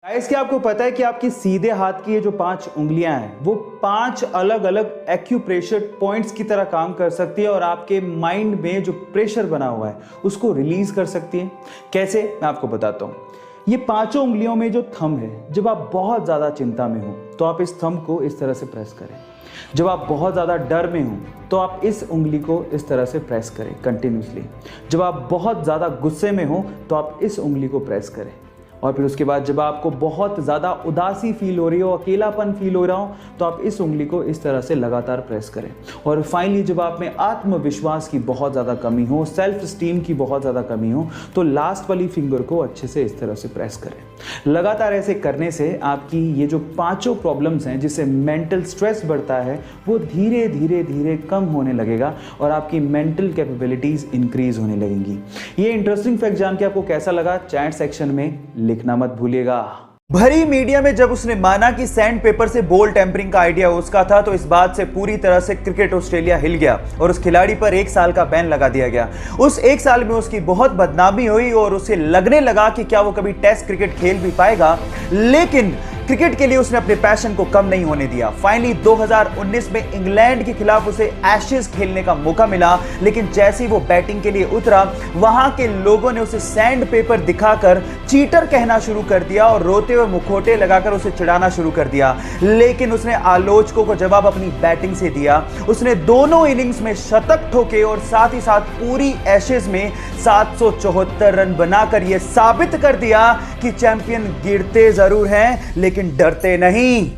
Guys, क्या आपको पता है कि आपकी सीधे हाथ की ये जो 5 उंगलियां हैं वो 5 अलग अलग एक्यूप्रेशर पॉइंट्स की तरह काम कर सकती है और आपके माइंड में जो प्रेशर बना हुआ है उसको रिलीज कर सकती है। कैसे, मैं आपको बताता हूँ। ये 5 उंगलियों में जो थंब है, जब आप बहुत ज़्यादा चिंता में हो तो आप इस थंब को इस तरह से प्रेस करें। जब आप बहुत ज़्यादा डर में हो तो आप इस उंगली को इस तरह से प्रेस करें कंटिन्यूसली। जब आप बहुत ज़्यादा गुस्से में हो तो आप इस उंगली को प्रेस करें। और फिर उसके बाद जब आपको बहुत ज़्यादा उदासी फील हो रही हो, अकेलापन फील हो रहा हो, तो आप इस उंगली को इस तरह से लगातार प्रेस करें। और फाइनली जब आप में आत्मविश्वास की बहुत ज़्यादा कमी हो, सेल्फ स्टीम की बहुत ज़्यादा कमी हो, तो लास्ट वाली फिंगर को अच्छे से इस तरह से प्रेस करें। लगातार ऐसे करने से आपकी ये जो 5 प्रॉब्लम्स हैं जिससे मेंटल स्ट्रेस बढ़ता है वो धीरे धीरे धीरे कम होने लगेगा और आपकी मेंटल कैपेबिलिटीज़ इंक्रीज होने लगेंगी। ये इंटरेस्टिंग फैक्ट जान के आपको कैसा लगा, चैट सेक्शन में लिखना मत भूलिएगा। भरी मीडिया में जब उसने माना कि सैंड पेपर से बॉल टेम्परिंग का आइडिया उसका था तो इस बात से पूरी तरह से क्रिकेट ऑस्ट्रेलिया हिल गया और उस खिलाड़ी पर 1 साल का बैन लगा दिया गया। उस 1 साल में उसकी बहुत बदनामी हुई और उसे लगने लगा कि क्या वो कभी टेस्ट क्रिकेट खेल भी पाएगा, लेकिन क्रिकेट के लिए उसने अपने पैशन को कम नहीं होने दिया। फाइनली 2019 में इंग्लैंड के खिलाफ उसे एशेज खेलने का मौका मिला, लेकिन जैसे ही वो बैटिंग के लिए उतरा वहां के लोगों ने उसे सैंड पेपर दिखाकर चीटर कहना शुरू कर दिया और रोते हुए मुखौटे लगाकर उसे चिढ़ाना शुरू कर दिया। लेकिन उसने आलोचकों को जवाब अपनी बैटिंग से दिया। उसने दोनों इनिंग्स में शतक ठोके और साथ ही साथ पूरी एशेज में 774 रन बनाकर यह साबित कर दिया कि चैंपियन गिरते जरूर हैं लेकिन डरते नहीं।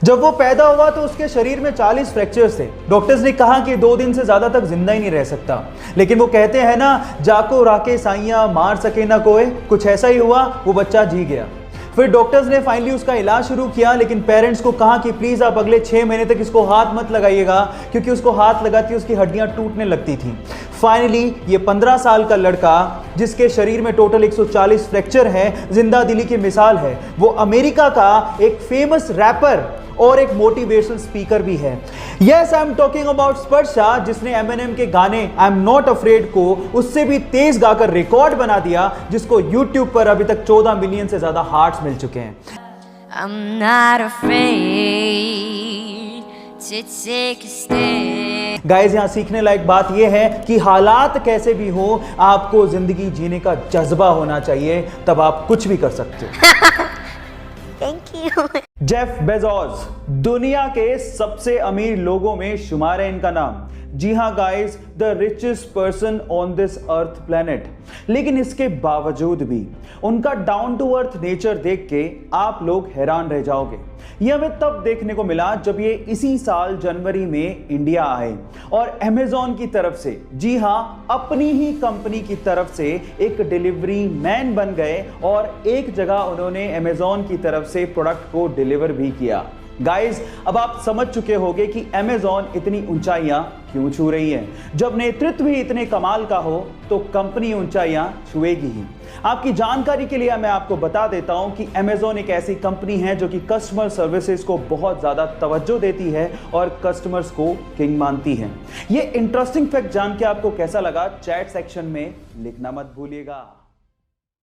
जब वो पैदा हुआ तो उसके शरीर में 40 फ्रैक्चर्स थे। डॉक्टर्स ने कहा कि 2 दिन से ज्यादा तक जिंदा ही नहीं रह सकता, लेकिन वो कहते हैं ना, जाको राके साइया मार सके ना कोई, कुछ ऐसा ही हुआ, वो बच्चा जी गया। फिर डॉक्टर्स ने फाइनली उसका इलाज शुरू किया, लेकिन पेरेंट्स को कहा कि प्लीज आप अगले 6 महीने तक इसको हाथ मत लगाइएगा, क्योंकि उसको हाथ लगाती उसकी हड्डियां टूटने लगती थी। फाइनली ये 15 साल का लड़का जिसके शरीर में टोटल 140 फ्रैक्चर है, जिंदा दिली की मिसाल है। वो अमेरिका का एक फेमस रैपर और एक मोटिवेशनल स्पीकर भी है। Yes, I am talking about Sparsha, जिसने एमिनेम के गाने आई एम नॉट अफ्रेड को उससे भी तेज गाकर रिकॉर्ड बना दिया, जिसको यूट्यूब पर अभी तक 14 मिलियन से ज्यादा हार्ट्स मिल चुके हैं। I'm not afraid to take a stand. Guys, यहां सीखने लायक बात यह है कि हालात कैसे भी हो, आपको जिंदगी जीने का जज्बा होना चाहिए, तब आप कुछ भी कर सकते हो। Thank you. जेफ बेजोस दुनिया के सबसे अमीर लोगों में शुमार है इनका नाम। जी हाँ guys, the richest person on this earth planet. लेकिन इसके बावजूद भी उनका डाउन टू अर्थ नेचर देख के आप लोग हैरान रह जाओगे। यह हमें तब देखने को मिला जब ये इसी साल जनवरी में इंडिया आए और अमेज़न की तरफ से, जी हाँ अपनी ही कंपनी की तरफ से, एक डिलीवरी मैन बन गए और एक जगह उन्होंने अमेज़न की तरफ से प्रोडक्ट को डिलीवर भी किया। गाइस, अब आप समझ चुके होंगे कि अमेज़न इतनी ऊंचाइयां क्यों छू रही है। जब नेतृत्व ही इतने कमाल का हो तो कंपनी ऊंचाइयां छुएगी ही। आपकी जानकारी के लिए मैं आपको बता देता हूं कि अमेज़न एक ऐसी कंपनी है जो कि कस्टमर सर्विसेज को बहुत ज्यादा तवज्जो देती है और कस्टमर्स को किंग मानती है। ये इंटरेस्टिंग फैक्ट जान के आपको कैसा लगा, चैट सेक्शन में लिखना मत भूलिएगा।